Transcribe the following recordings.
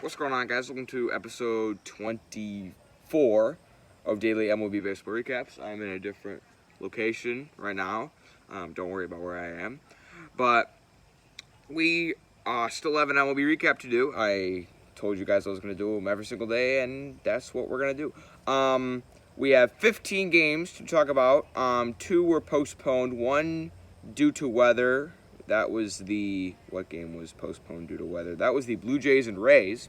What's going on, guys? Welcome to episode 24 of Daily MLB Baseball Recaps. I'm in a different location right now. Don't worry about where I am. But we still have an MLB recap to do. I told you guys I was going to do them every single day, and that's what we're going to do. We have 15 games to talk about. 2 were postponed, 1 due to weather. That was what game was postponed due to weather? That was the Blue Jays and Rays.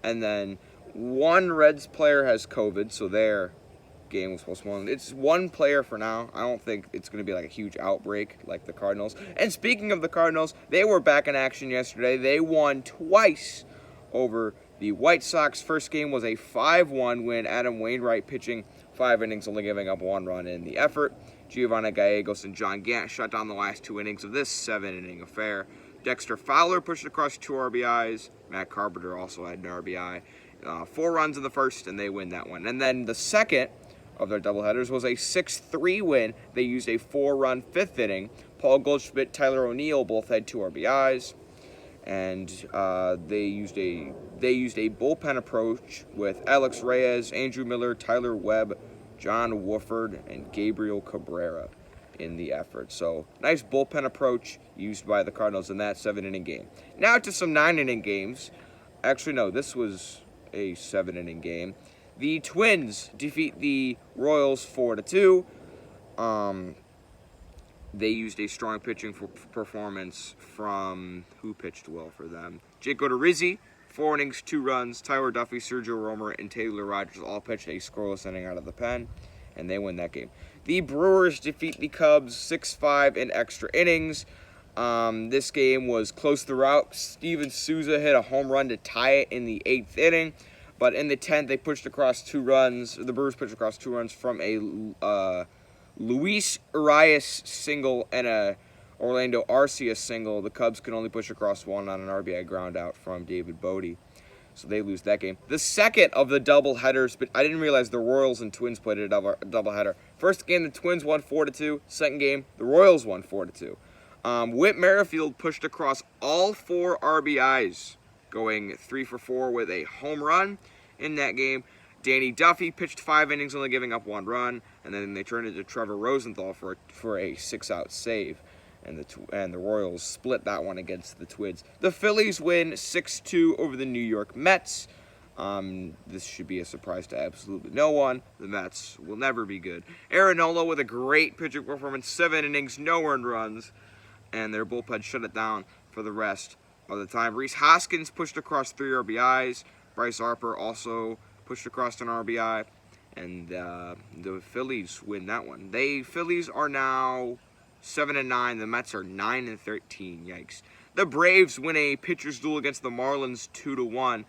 And then 1 Reds player has COVID, so their game was postponed. It's 1 player for now. I don't think it's going to be like a huge outbreak like the Cardinals. And speaking of the Cardinals, they were back in action yesterday. They won twice over the White Sox. First game was a 5-1 win. Adam Wainwright pitching 5 innings, only giving up 1 run in the effort. Giovanni Gallegos and John Gant shut down the last 2 innings of this 7-inning affair. Dexter Fowler pushed across 2 RBIs. Matt Carpenter also had an RBI. 4 runs in the first, and they win that one. And then the second of their doubleheaders was a 6-3 win. They used a 4-run 5th inning. Paul Goldschmidt, Tyler O'Neill both had 2 RBIs. And they used a bullpen approach with Alex Reyes, Andrew Miller, Tyler Webb, John Wooford, and Gabriel Cabrera in the effort. So, nice bullpen approach used by the Cardinals in that 7-inning game. Now to some 9-inning games. Actually, no, this was a 7-inning game. The Twins defeat the Royals 4-2. They used a strong pitching performance from who pitched well for them. Jake Odorizzi, 4 innings, 2 runs. Tyler Duffy, Sergio Romer, and Taylor Rogers all pitched a scoreless inning out of the pen, and they win that game. The Brewers defeat the Cubs 6-5 in extra innings. This game was close throughout. Steven Souza hit a home run to tie it in the 8th inning, but in the 10th they pushed across 2 runs. The Brewers pushed across 2 runs from a Luis Urias single and a Orlando Arcia single. The Cubs could only push across 1 on an RBI ground out from David Bodie. So they lose that game. The second of the doubleheaders, but I didn't realize the Royals and Twins played a doubleheader. First game, the Twins won 4-2. Second game, the Royals won 4-2. Whit Merrifield pushed across all 4 RBIs, going 3 for 4 with a home run in that game. Danny Duffy pitched 5 innings, only giving up 1 run, and then they turned it to Trevor Rosenthal for a 6-out save. And the Royals split that one against the Twins. The Phillies win 6-2 over the New York Mets. This should be a surprise to absolutely no one. The Mets will never be good. Aaron Nola with a great pitching performance, 7 innings, no earned runs, and their bullpen shut it down for the rest of the time. Rhys Hoskins pushed across 3 RBIs. Bryce Harper also pushed across an RBI, and the Phillies win that one. Phillies are now 7-9. The Mets are 9-13. Yikes. The Braves win a pitcher's duel against the Marlins 2-1.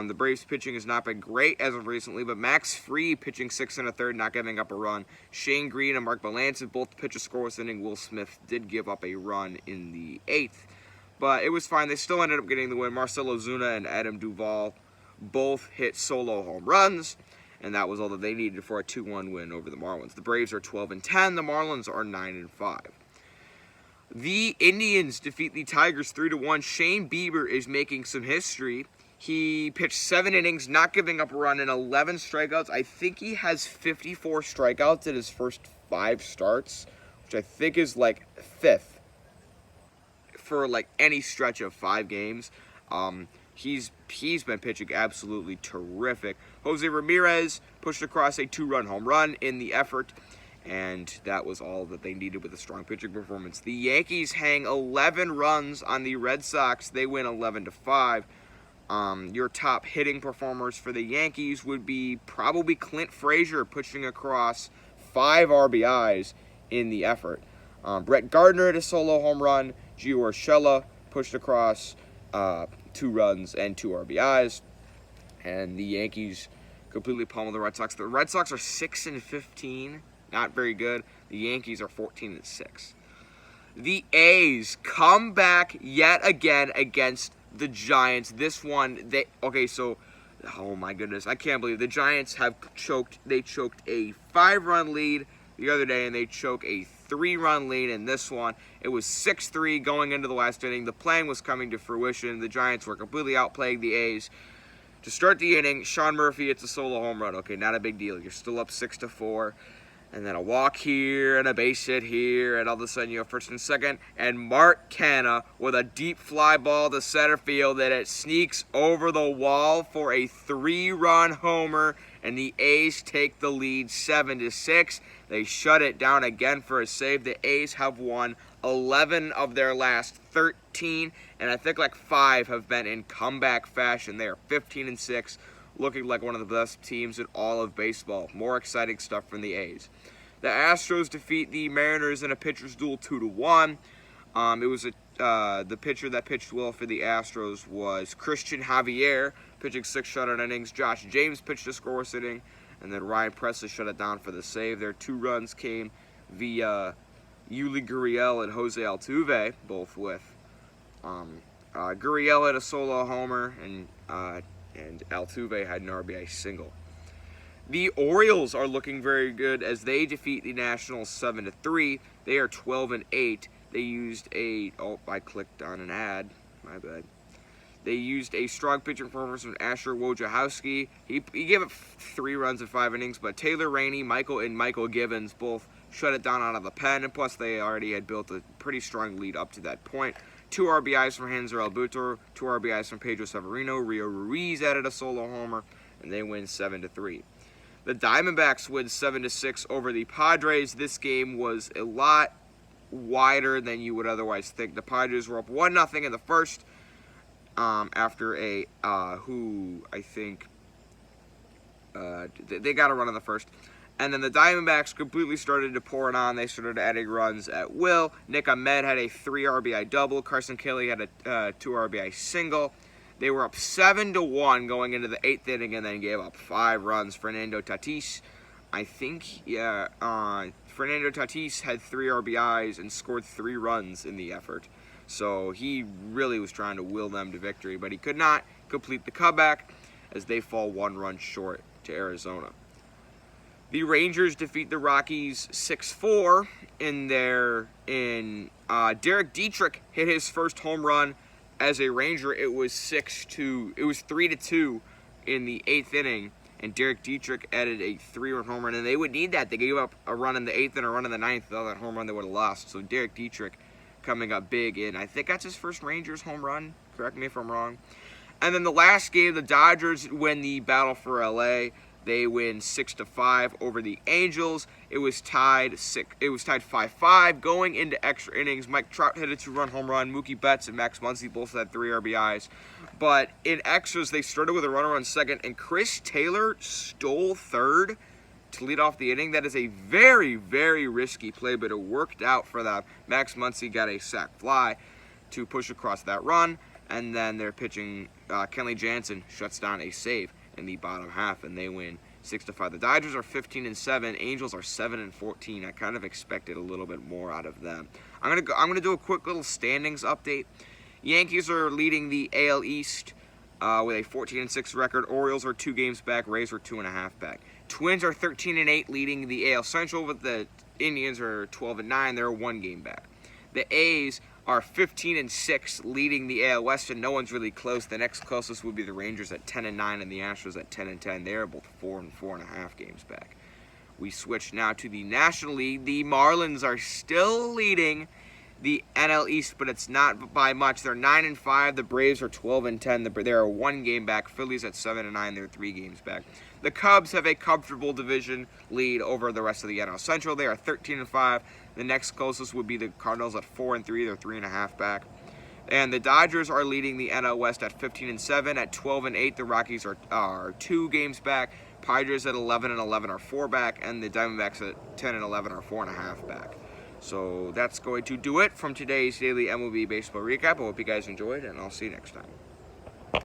The Braves pitching has not been great as of recently, but Max Fried pitching 6 1/3, not giving up a run. Shane Green and Mark Melancon both pitch a scoreless inning. Will Smith did give up a run in the 8th, but it was fine. They still ended up getting the win. Marcelo Zuna and Adam Duvall both hit solo home runs, and that was all that they needed for a 2-1 win over the Marlins. The Braves are 12-10. The Marlins are 9-5. The Indians defeat the Tigers 3-1. Shane Bieber is making some history. He pitched 7 innings, not giving up a run, and 11 strikeouts. I think he has 54 strikeouts in his first 5 starts, which I think is like 5th for like any stretch of 5 games. He's been pitching absolutely terrific. Jose Ramirez pushed across a 2-run home run in the effort, and that was all that they needed with a strong pitching performance. The Yankees hang 11 runs on the Red Sox. They win 11-5. Your top hitting performers for the Yankees would be probably Clint Frazier pushing across 5 RBIs in the effort. Brett Gardner had a solo home run. Gio Urshela pushed across 2 runs and 2 RBIs. And the Yankees completely pummeled the Red Sox. The Red Sox are 6-15. Not very good. The Yankees are 14-6. The A's come back yet again against the Giants. This one, oh my goodness, I can't believe the Giants have choked. They choked a 5-run lead the other day, and they choke a 3-run lead in this one. It was 6-3 going into the last inning. The plan was coming to fruition. The Giants were completely outplaying the A's. To start the inning, Sean Murphy hits a solo home run. Okay, not a big deal. You're still up 6-4. And then a walk here and a base hit here, and all of a sudden you have first and second. And Mark Canha with a deep fly ball to center field, and it sneaks over the wall for a 3-run homer, and the A's take the lead 7-6. They shut it down again for a save. The A's have won 11 of their last 13, and I think like 5 have been in comeback fashion. They are 15-6. Looking like one of the best teams in all of baseball. More exciting stuff from the A's. The Astros defeat the Mariners in a pitcher's duel 2-1. It was the pitcher that pitched well for the Astros was Christian Javier, pitching 6 shutout innings. Josh James pitched a scoreless inning, and then Ryan Presley shut it down for the save. Their 2 runs came via Yuli Gurriel and Jose Altuve, both with Gurriel had a solo homer, and Altuve had an RBI single. The Orioles are looking very good as they defeat the Nationals 7-3. They are 12-8. They used I clicked on an ad. My bad. They used a strong pitching performance from Asher Wojciechowski. He gave up 3 runs in 5 innings, but Taylor Rainey, Michael Gibbons both shut it down out of the pen, and plus they already had built a pretty strong lead up to that point. 2 RBIs from Hanser Albuto, 2 RBIs from Pedro Severino. Rio Ruiz added a solo homer, and they win 7-3. The Diamondbacks win 7-6 over the Padres. This game was a lot wider than you would otherwise think. The Padres were up 1-0 in the first after they got a run in the first. And then the Diamondbacks completely started to pour it on. They started adding runs at will. Nick Ahmed had a 3 RBI double. Carson Kelly had a 2 RBI single. They were up 7-1 going into the 8th inning, and then gave up 5 runs. Fernando Tatis, Fernando Tatis had 3 RBIs and scored 3 runs in the effort. So he really was trying to will them to victory, but he could not complete the comeback as they fall 1 run short to Arizona. The Rangers defeat the Rockies 6-4 Derek Dietrich hit his first home run as a Ranger. It was 3-2 in the 8th inning, and Derek Dietrich added a 3-run home run, and they would need that. They gave up a run in the 8th and a run in the 9th. Without that home run, they would have lost. So Derek Dietrich coming up big, and I think that's his first Rangers home run. Correct me if I'm wrong. And then the last game, the Dodgers win the battle for LA. They win 6-5 over the Angels. It was tied 5-5 going into extra innings. Mike Trout hit a 2-run home run. Mookie Betts and Max Muncy both had 3 RBIs. But in extras, they started with a runner on second, and Chris Taylor stole third to lead off the inning. That is a very, very risky play, but it worked out for them. Max Muncy got a sac fly to push across that run, and then their pitching, Kenley Jansen, shuts down a save in the bottom half, and they win 6-5. The Dodgers are 15-7. Angels are 7-14. I kind of expected a little bit more out of them. I'm gonna do a quick little standings update. Yankees are leading the AL East with a 14-6 record. Orioles are 2 games back. Rays are 2.5 back. Twins are 13-8, leading the AL Central, but the Indians are 12-9. They're 1 game back. The A's are 15-6, leading the AL West, and no one's really close. The next closest would be the Rangers at 10-9, and the Astros at 10-10. They're both 4 and 4.5 games back. We switch now to the National League. The Marlins are still leading the NL East, but it's not by much. They're 9-5. The Braves are 12-10. They're 1 game back. Phillies at 7-9. They're 3 games back. The Cubs have a comfortable division lead over the rest of the NL Central. They are 13-5. The next closest would be the Cardinals at 4-3. They're 3.5 back. And the Dodgers are leading the NL West at 15-7. At 12-8, the Rockies are 2 games back. Padres at 11-11 are 4 back, and the Diamondbacks at 10-11 are 4.5 back. So that's going to do it from today's daily MLB baseball recap. I hope you guys enjoyed, and I'll see you next time.